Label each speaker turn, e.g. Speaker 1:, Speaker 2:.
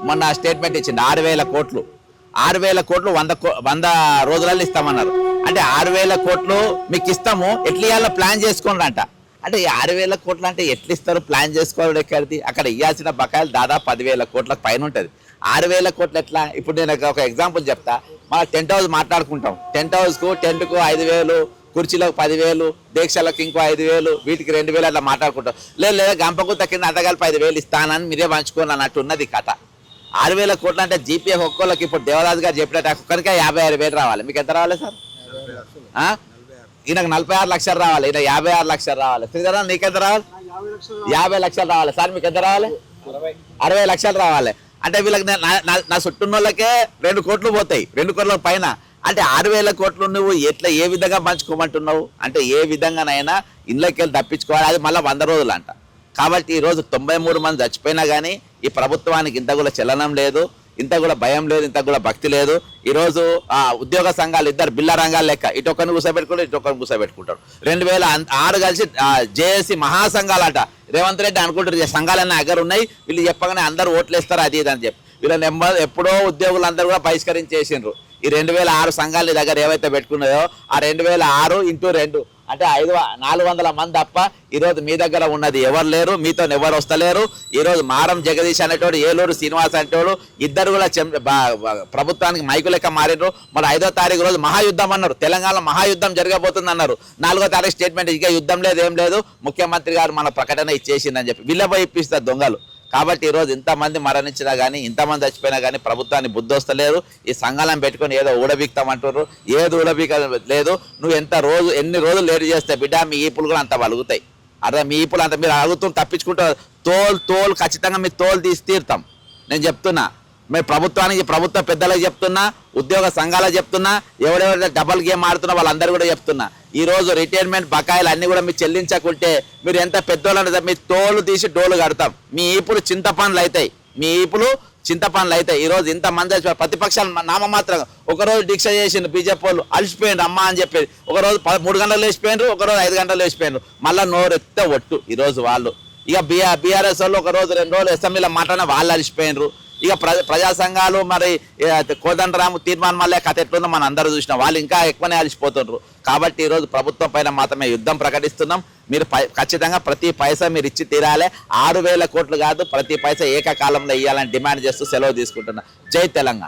Speaker 1: మొన్న స్టేట్మెంట్ ఇచ్చింది 6,000 కోట్లు 6,000 కోట్లు 100 రోజులలో ఇస్తామన్నారు. అంటే 6,000 కోట్లు మీకు ఇస్తాము, ఎట్లా ఇవ్వాలో ప్లాన్ చేసుకోండి అంట. అంటే ఈ 6,000 కోట్లు అంటే ఎట్లా ఇస్తారు, ప్లాన్ చేసుకోవడం ఎక్కడిది? అక్కడ ఇవ్వాల్సిన బకాయిలు దాదాపు 10,000 కోట్లకు పైన ఉంటుంది. 6,000 కోట్లు ఎట్లా? ఇప్పుడు నేను ఒక ఎగ్జాంపుల్ చెప్తా. మన టెంట్ హౌస్ మాట్లాడుకుంటాం, టెంట్ హౌస్కు టెంట్కు 5,000, కుర్చీలకు 10,000, దీక్షలకు ఇంకో 5,000, వీటికి 2,000 అట్లా మాట్లాడుకుంటాం. లేదా గంపకు తక్కిన అంతగలిపి 5,000 ఇస్తానని మీరే పంచుకోని అన్నట్టు ఉన్నది కథ. 6,000 కోట్లు అంటే జీపీఎఫ్ ఒక్కోళ్ళకి ఇప్పుడు దేవరాజు గారు చెప్పినట్టు ఒక్కరికే 56,000 రావాలి. మీకు ఎంత రావాలి సార్? ఈయనకు 46 లక్షలు రావాలి, ఈయన 56 లక్షలు రావాలి. శ్రీధరన్ నీకెంత రావాలి? 50 లక్షలు రావాలి. సార్ మీకు ఎంత రావాలి? 60 లక్షలు రావాలి. అంటే వీళ్ళకి నా చుట్టూన్న వాళ్ళకే 2 కోట్లు పోతాయి, 2 కోట్ల పైన. అంటే 6,000 కోట్లు నువ్వు ఎట్లా ఏ విధంగా పంచుకోమంటున్నావు? అంటే ఏ విధంగానైనా ఇళ్ళకి వెళ్ళి తప్పించుకోవాలి. అది మళ్ళీ 100 రోజులు అంట. కాబట్టి ఈరోజు 93 మంది చచ్చిపోయినా కానీ ఈ ప్రభుత్వానికి ఇంత కూడా చలనం లేదు, ఇంత కూడా భయం లేదు, ఇంత కూడా భక్తి లేదు. ఈరోజు ఉద్యోగ సంఘాలు ఇద్దరు బిల్ల రంగాలు లెక్క ఇటొక్కరిని కూర్చోబెట్టుకుంటారు, ఇటొక్కరిని కూర్చోబెట్టుకుంటారు. 2006 కలిసి జేఏసీ మహాసంఘాలట. రేవంత్ రెడ్డి అనుకుంటారు సంఘాలన్నీ దగ్గర ఉన్నాయి, వీళ్ళు చెప్పగానే అందరూ ఓట్లేస్తారు అది ఇది అని చెప్పి వీళ్ళ ఎప్పుడో ఉద్యోగులందరూ కూడా బహిష్కరించేసిండ్రు. ఈ 2006 సంఘాల దగ్గర ఏవైతే పెట్టుకున్నాయో ఆ 2006 × 2 అంటే 400 మంది తప్ప ఈరోజు మీ దగ్గర ఉన్నది ఎవరు లేరు, మీతో ఎవరు వస్తలేరు. ఈరోజు మారం జగదీష్ అనేటోడు, ఏలూరు శ్రీనివాస్ అనేటోడు ఇద్దరు కూడా ప్రభుత్వానికి మైకు లెక్క మారినారు. మరి 5వ తారీఖు రోజు మహాయుద్ధం అన్నారు, తెలంగాణలో మహాయుద్ధం జరగబోతుంది అన్నారు. 4వ తారీఖు స్టేట్మెంట్ ఇక యుద్ధం లేదు ఏం లేదు, ముఖ్యమంత్రి గారు మన ప్రకటన ఇచ్చేసిందని చెప్పి వీళ్ళపై ఇప్పిస్తారు దొంగలు. కాబట్టి ఈరోజు ఇంతమంది మరణించినా కానీ, ఇంతమంది చచ్చిపోయినా కానీ ప్రభుత్వాన్ని బుద్ధి వస్తలేరు. ఈ సంఘాలను పెట్టుకొని ఏదో ఊడబీక్తామంటారు, ఏది ఊడబీక లేదు. నువ్వు ఎన్ని రోజులు లేట్ చేస్తే బిడ్డ మీ ఈపులు కూడా అంత వలుగుతాయి. అదే మీ ఈపులు అంత మీరు అడుగుతూ తప్పించుకుంటారు. తోలు ఖచ్చితంగా మీ తోలు తీసి తీరుతాం. నేను చెప్తున్నా, మీరు ప్రభుత్వానికి, ప్రభుత్వ పెద్దలకు చెప్తున్నా, ఉద్యోగ సంఘాలకు చెప్తున్నా, ఎవరెవరైతే డబల్ గేమ్ ఆడుతున్నా వాళ్ళందరూ కూడా చెప్తున్నా. ఈరోజు రిటైర్మెంట్ బకాయిలు అన్నీ కూడా మీరు చెల్లించకుంటే మీరు ఎంత పెద్దోళ్ళు మీ తోలు తీసి డోలు కడతాం. మీ ఈపులు చింతపండ్లు అవుతాయి, మీ ఈపులు చింతపండ్లు అవుతాయి. ఈరోజు ఇంతమంది ప్రతిపక్షాలు నామమాత్రంగా ఒకరోజు దీక్ష చేసిండు బీజేపీ వాళ్ళు, అలసిపోయిండు అమ్మ అని చెప్పేది. ఒకరోజు 3 గంటలు లేచిపోయినారు, ఒకరోజు 5 గంటలు లేచిపోయినారు. మళ్ళీ నోరెత్తే ఒట్టు ఈరోజు వాళ్ళు. ఇక బీఆర్ఎస్ వాళ్ళు ఒకరోజు 2 రోజులు అసెంబ్లీలో మాట్లాడిన వాళ్ళు అలసిపోయినరు. ఇక ప్రజా సంఘాలు మరి కోదండరాము తీర్మానం వల్లే కథ ఎట్లుందో మనం అందరూ చూసినాం, వాళ్ళు ఇంకా ఎక్కువనే అలసిపోతున్నారు. కాబట్టి ఈరోజు ప్రభుత్వం పైన మాత్రమే యుద్ధం ప్రకటిస్తున్నాం. మీరు ఖచ్చితంగా ప్రతి పైసా మీరు ఇచ్చి తీరాలి. 6,000 కోట్లు కాదు, ప్రతి పైసా ఏకకాలంలో ఇవ్వాలని డిమాండ్ చేస్తూ సెలవు తీసుకుంటున్నా. జై తెలంగాణ.